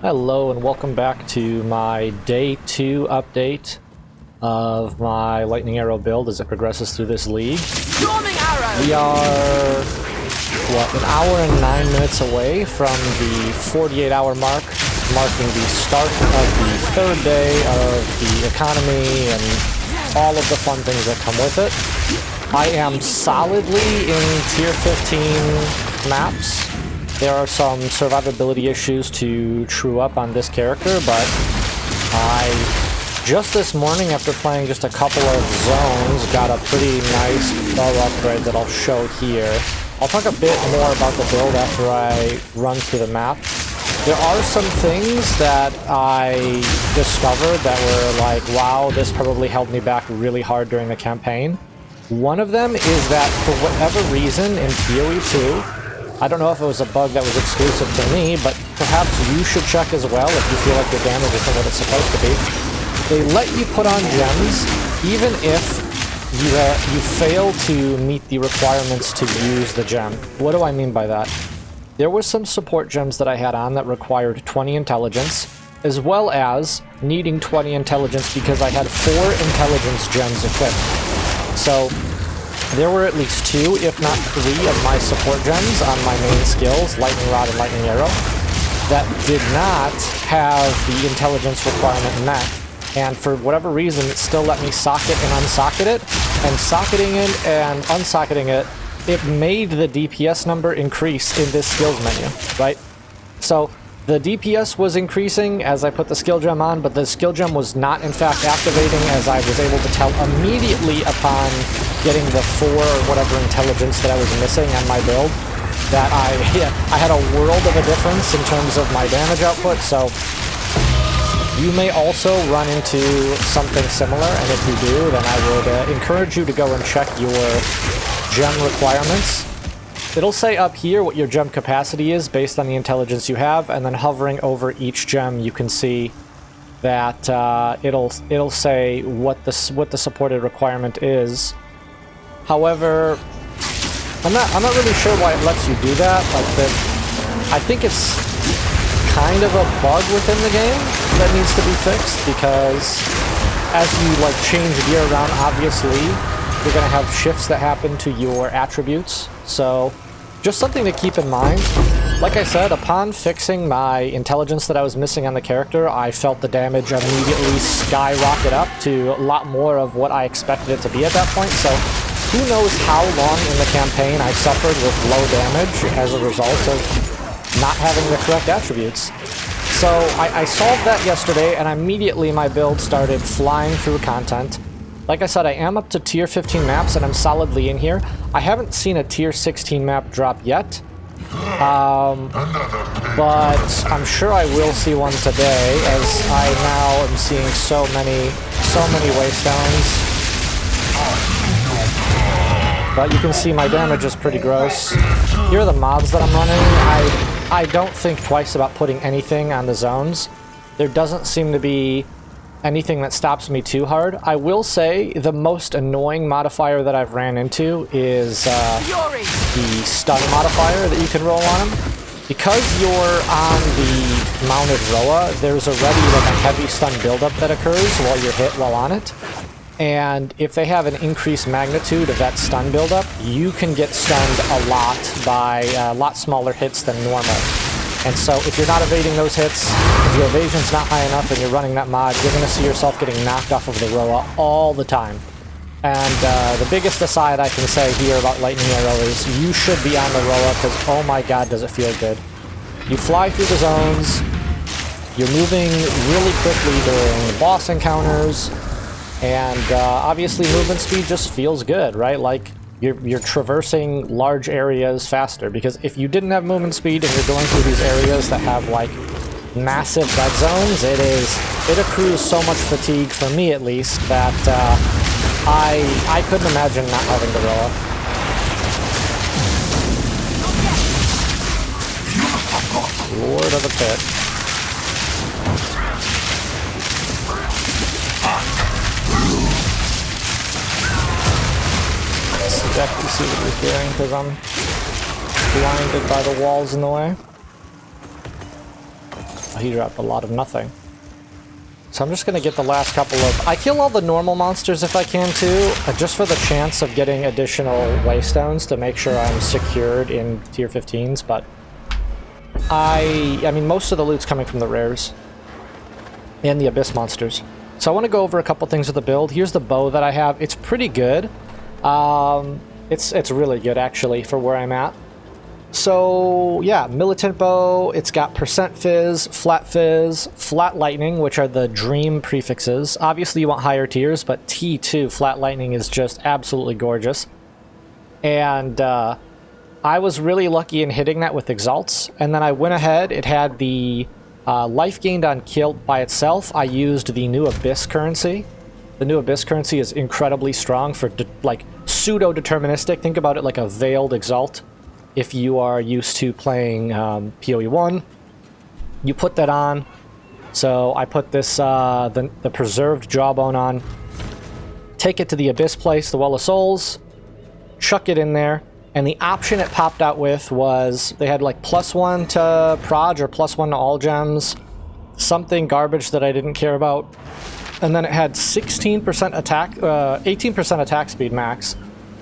Hello and welcome back to my day 2 update of my Lightning Arrow build as it progresses through this league. Storming Arrow! We are, an hour and 9 minutes away from the 48-hour mark, marking the start of the third day of the economy and all of the fun things that come with it. I am solidly in tier 15 maps. There are some survivability issues to true up on this character, but I, just this morning after playing just a couple of zones, got a pretty nice bow upgrade that I'll show here. I'll talk a bit more about the build after I run through the map. There are some things that I discovered that were like, wow, this probably held me back really hard during the campaign. One of them is that for whatever reason in Theory 2, I don't know if it was a bug that was exclusive to me, but perhaps you should check as well if you feel like your damage isn't what it's supposed to be. They let you put on gems even if you fail to meet the requirements to use the gem. What do I mean by that? There were some support gems that I had on that required 20 intelligence, as well as needing 20 intelligence because I had 4 intelligence gems equipped. So there were at least 2, if not 3, of my support gems on my main skills, Lightning Rod and Lightning Arrow, that did not have the intelligence requirement met. And for whatever reason, it still let me socket and unsocket it. And socketing it and unsocketing it, it made the DPS number increase in this skills menu, right? So the DPS was increasing as I put the skill gem on, but the skill gem was not in fact activating, as I was able to tell immediately upon getting the 4 or whatever intelligence that I was missing on my build, that I had a world of a difference in terms of my damage output. So you may also run into something similar, and if you do, then I would encourage you to go and check your gem requirements. It'll say up here what your gem capacity is based on the intelligence you have, and then hovering over each gem you can see that it'll say what the supported requirement is. However, I'm not really sure why it lets you do that. I think it's kind of a bug within the game that needs to be fixed, because as you change gear around, obviously you're going to have shifts that happen to your attributes. So just something to keep in mind. Like I said, upon fixing my intelligence that I was missing on the character, I felt the damage immediately skyrocket up to a lot more of what I expected it to be at that point. So who knows how long in the campaign I suffered with low damage as a result of not having the correct attributes. So I solved that yesterday, and immediately my build started flying through content. Like I said, I am up to tier 15 maps, and I'm solidly in here. I haven't seen a tier 16 map drop yet, but I'm sure I will see one today, as I now am seeing so many waystones. But you can see my damage is pretty gross. Here are the mobs that I'm running. I don't think twice about putting anything on the zones. There doesn't seem to be anything that stops me too hard. I will say the most annoying modifier that I've ran into is the stun modifier that you can roll on them. Because you're on the mounted Roa, there's already a heavy stun buildup that occurs while you're hit while on it. And if they have an increased magnitude of that stun buildup, you can get stunned a lot by a lot smaller hits than normal. And so if you're not evading those hits, if your evasion's not high enough and you're running that mod, you're going to see yourself getting knocked off of the Roa all the time. And the biggest aside I can say here about Lightning Arrow is you should be on the Roa, because oh my god does it feel good. You fly through the zones, you're moving really quickly during boss encounters, and obviously movement speed just feels good, right? Like you're traversing large areas faster, because if you didn't have movement speed and you're going through these areas that have massive dead zones, it accrues so much fatigue, for me at least, that I couldn't imagine not having the Roa. Lord of the Pit. Exactly see what he's doing, because I'm blinded by the walls in the way. he dropped a lot of nothing. So I'm just going to get the last couple of... I kill all the normal monsters if I can too, just for the chance of getting additional waystones to make sure I'm secured in tier 15s, but I mean, most of the loot's coming from the rares and the abyss monsters. So I want to go over a couple things with the build. Here's the bow that I have. It's pretty good. It's really good actually for where I'm at. So yeah, militant bow, it's got percent fizz, flat lightning, which are the dream prefixes. Obviously you want higher tiers, but T2 flat lightning is just absolutely gorgeous. And I was really lucky in hitting that with exalts, and then I went ahead, it had the life gained on kill by itself. I used the new abyss currency. The new abyss currency is incredibly strong for like pseudo-deterministic. Think about it like a veiled exalt. If you are used to playing PoE1, you put that on. So I put this, the preserved jawbone on, take it to the abyss place, the Well of Souls, chuck it in there, and the option it popped out with was, they had like +1 to proj or +1 to all gems, something garbage that I didn't care about, and then it had 16% attack, 18% attack speed max,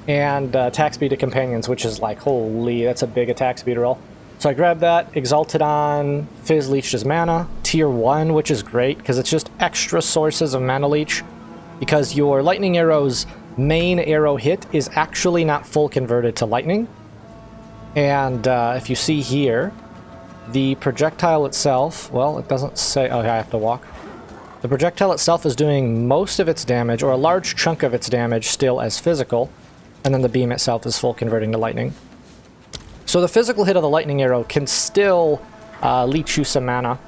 and attack speed to companions, which is like, holy, that's a big attack speed roll. So I grabbed that, exalted on, fizz leeched his mana, tier 1, which is great, because it's just extra sources of mana leech, because your lightning arrow's main arrow hit is actually not full converted to lightning. And if you see here, the projectile itself, well, it doesn't say, oh, I have to walk. The projectile itself is doing most of its damage, or a large chunk of its damage, still as physical. And then the beam itself is full converting to lightning. So the physical hit of the lightning arrow can still leech you some mana.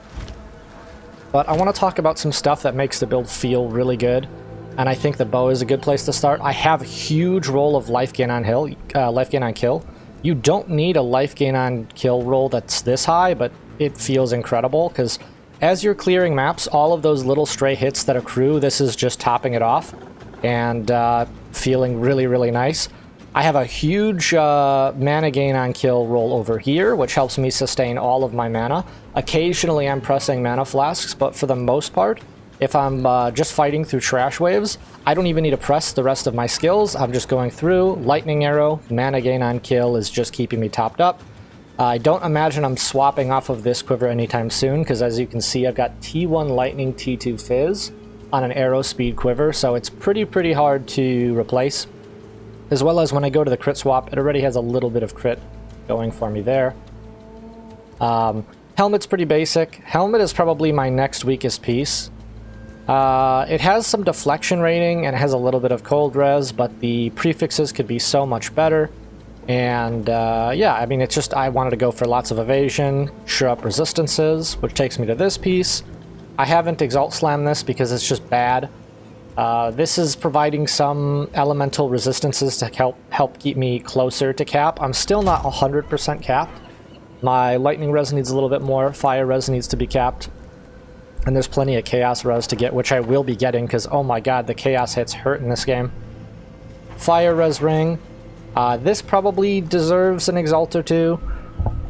But I want to talk about some stuff that makes the build feel really good. And I think the bow is a good place to start. I have a huge roll of life gain on kill. You don't need a life gain on kill roll that's this high, but it feels incredible because as you're clearing maps, all of those little stray hits that accrue, this is just topping it off. And feeling really, really nice. I have a huge mana gain on kill roll over here, which helps me sustain all of my mana. Occasionally I'm pressing mana flasks, but for the most part, if I'm just fighting through trash waves, I don't even need to press the rest of my skills. I'm just going through, lightning arrow, mana gain on kill is just keeping me topped up. I don't imagine I'm swapping off of this quiver anytime soon, because as you can see, I've got T1 lightning, T2 fizz on an arrow speed quiver, so it's pretty hard to replace. As well as when I go to the crit swap, it already has a little bit of crit going for me there. Helmet's pretty basic. Helmet is probably my next weakest piece. It has some deflection rating and it has a little bit of cold res, but the prefixes could be so much better. And yeah, I mean, it's just, I wanted to go for lots of evasion, sure up resistances, which takes me to this piece. I haven't Exalt Slammed this because it's just bad. This is providing some elemental resistances to help keep me closer to cap. I'm still not 100% capped. My lightning res needs a little bit more, fire res needs to be capped. And there's plenty of chaos res to get, which I will be getting because, oh my god, the chaos hits hurt in this game. Fire res ring. This probably deserves an Exalt or two.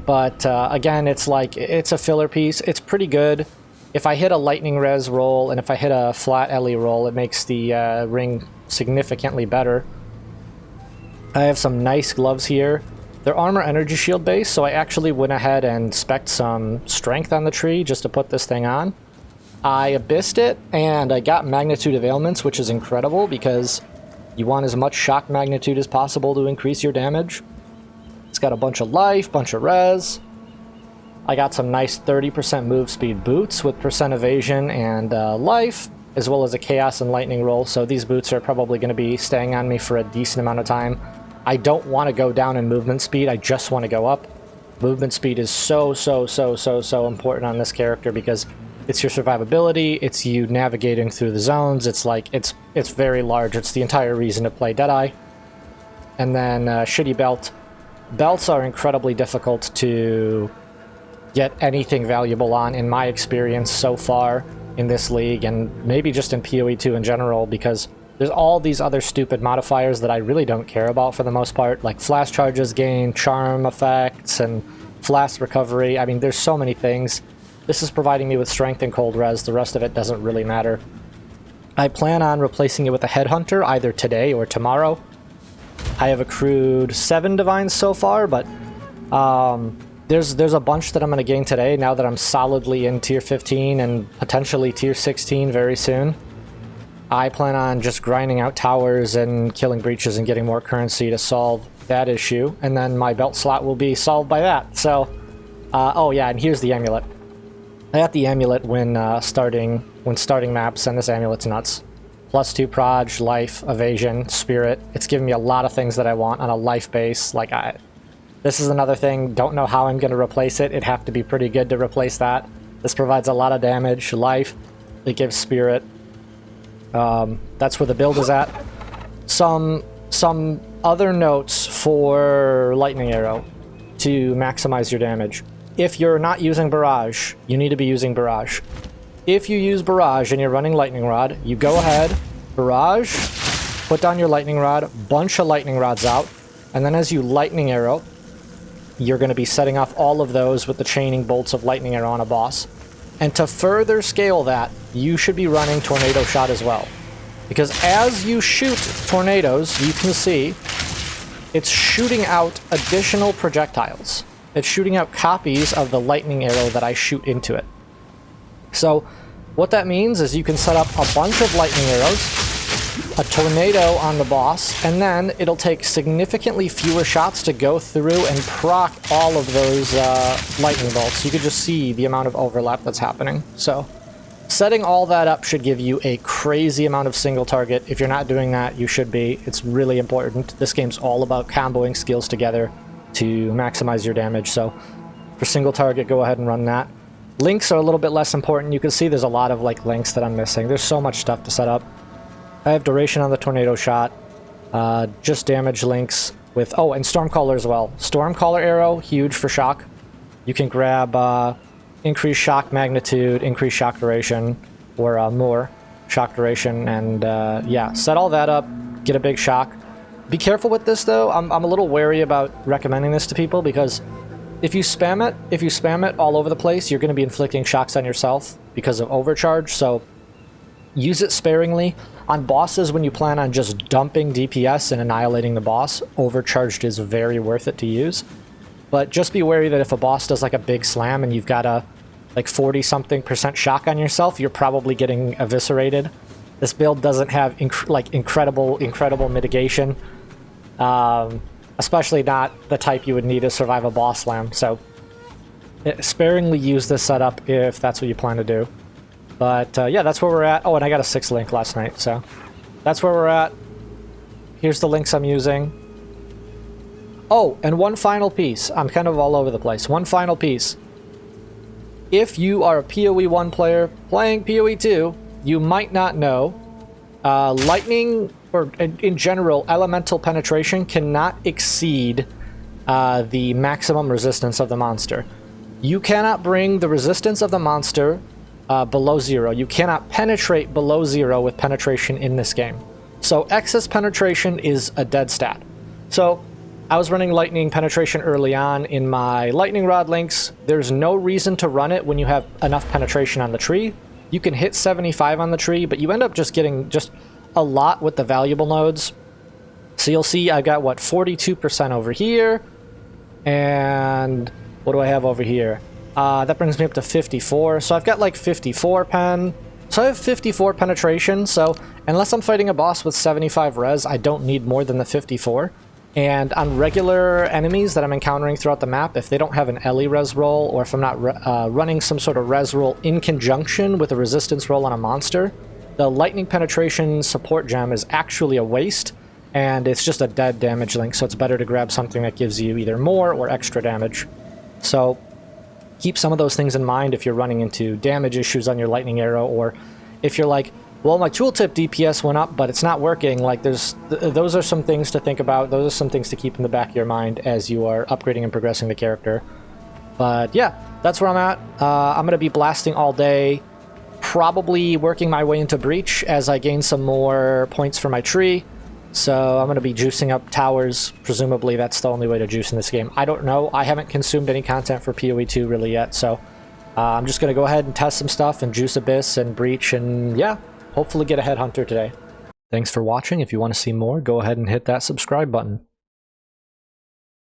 But again, it's like, it's a filler piece. It's pretty good. If I hit a lightning res roll and if I hit a flat LE roll, it makes the ring significantly better. I have some nice gloves here. They're armor energy shield based, so I actually went ahead and spec'd some strength on the tree just to put this thing on. I abyssed it and I got magnitude of ailments, which is incredible because you want as much shock magnitude as possible to increase your damage. It's got a bunch of life, bunch of res. I got some nice 30% move speed boots with percent evasion and life, as well as a chaos and lightning roll, so these boots are probably going to be staying on me for a decent amount of time. I don't want to go down in movement speed, I just want to go up. Movement speed is so important on this character because it's your survivability, it's you navigating through the zones, it's like, it's very large, it's the entire reason to play Deadeye. And then shitty belt. Belts are incredibly difficult to get anything valuable on, in my experience so far in this league, and maybe just in PoE2 in general, because there's all these other stupid modifiers that I really don't care about for the most part, like flash charges gain, charm effects, and flash recovery. I mean, there's so many things. This is providing me with strength and cold res. The rest of it doesn't really matter. I plan on replacing it with a Headhunter either today or tomorrow. I have accrued 7 divines so far, but there's a bunch that I'm going to gain today now that I'm solidly in tier 15 and potentially tier 16 very soon. I plan on just grinding out towers and killing breaches and getting more currency to solve that issue, and then my belt slot will be solved by that. So, oh yeah, and here's the amulet. I got the amulet when starting maps, and this amulet's nuts. +2 proj, life, evasion, spirit. It's giving me a lot of things that I want on a life base. Like, this is another thing. Don't know how I'm going to replace it. It'd have to be pretty good to replace that. This provides a lot of damage. Life. It gives spirit. That's where the build is at. Some other notes for lightning arrow to maximize your damage. If you're not using barrage, you need to be using barrage. If you use barrage and you're running lightning rod, you go ahead, barrage, put down your lightning rod, bunch of lightning rods out, and then as you lightning arrow, you're going to be setting off all of those with the chaining bolts of lightning arrow on a boss. And to further scale that, you should be running tornado shot as well. Because as you shoot tornadoes, you can see it's shooting out additional projectiles. It's shooting out copies of the lightning arrow that I shoot into it. So what that means is you can set up a bunch of lightning arrows, a tornado on the boss, and then it'll take significantly fewer shots to go through and proc all of those lightning bolts. You can just see the amount of overlap that's happening. So setting all that up should give you a crazy amount of single target. If you're not doing that, you should be. It's really important. This game's all about comboing skills together to maximize your damage. So for single target, go ahead and run that. Links are a little bit less important. You can see there's a lot of like links that I'm missing. There's so much stuff to set up. I have duration on the tornado shot, just damage links with, oh, and Stormcaller as well. Stormcaller arrow, huge for shock. You can grab increased shock magnitude, increased shock duration, or more shock duration, and yeah, set all that up, get a big shock. Be careful with this though. I'm a little wary about recommending this to people because if you spam it all over the place, you're going to be inflicting shocks on yourself because of overcharge. So use it sparingly. On bosses, when you plan on just dumping DPS and annihilating the boss, overcharged is very worth it to use. But just be wary that if a boss does like a big slam and you've got a like 40-something% shock on yourself, you're probably getting eviscerated. This build doesn't have incredible mitigation. Especially not the type you would need to survive a boss slam. So sparingly use this setup if that's what you plan to do. But yeah, that's where we're at. Oh, and I got a 6 link last night, so that's where we're at. Here's the links I'm using. Oh, and one final piece. I'm kind of all over the place. One final piece. If you are a PoE 1 player playing PoE 2, you might not know lightning, or in general, elemental penetration cannot exceed the maximum resistance of the monster. You cannot bring the resistance of the monster below 0. You cannot penetrate below 0 with penetration in this game. So excess penetration is a dead stat. So I was running lightning penetration early on in my lightning rod links. There's no reason to run it when you have enough penetration on the tree. You can hit 75 on the tree, but you end up just getting a lot with the valuable nodes. So you'll see I've got, what, 42% over here. And what do I have over here? That brings me up to 54. So I've got like 54 pen. So I have 54 penetration. So unless I'm fighting a boss with 75 res, I don't need more than the 54. And on regular enemies that I'm encountering throughout the map, if they don't have an Ellie res roll, or if I'm not running some sort of res roll in conjunction with a resistance roll on a monster, the lightning penetration support gem is actually a waste, and it's just a dead damage link, so it's better to grab something that gives you either more or extra damage. So keep some of those things in mind if you're running into damage issues on your lightning arrow, or if you're like, well, my tooltip DPS went up, but it's not working. Like, those are some things to think about. Those are some things to keep in the back of your mind as you are upgrading and progressing the character. But yeah, that's where I'm at. I'm going to be blasting all day, probably working my way into Breach as I gain some more points for my tree. So I'm going to be juicing up towers. Presumably that's the only way to juice in this game. I don't know. I haven't consumed any content for PoE 2 really yet, so I'm just going to go ahead and test some stuff and Juice Abyss and Breach and yeah, hopefully get a Headhunter today. Thanks for watching. If you want to see more, go ahead and hit that subscribe button.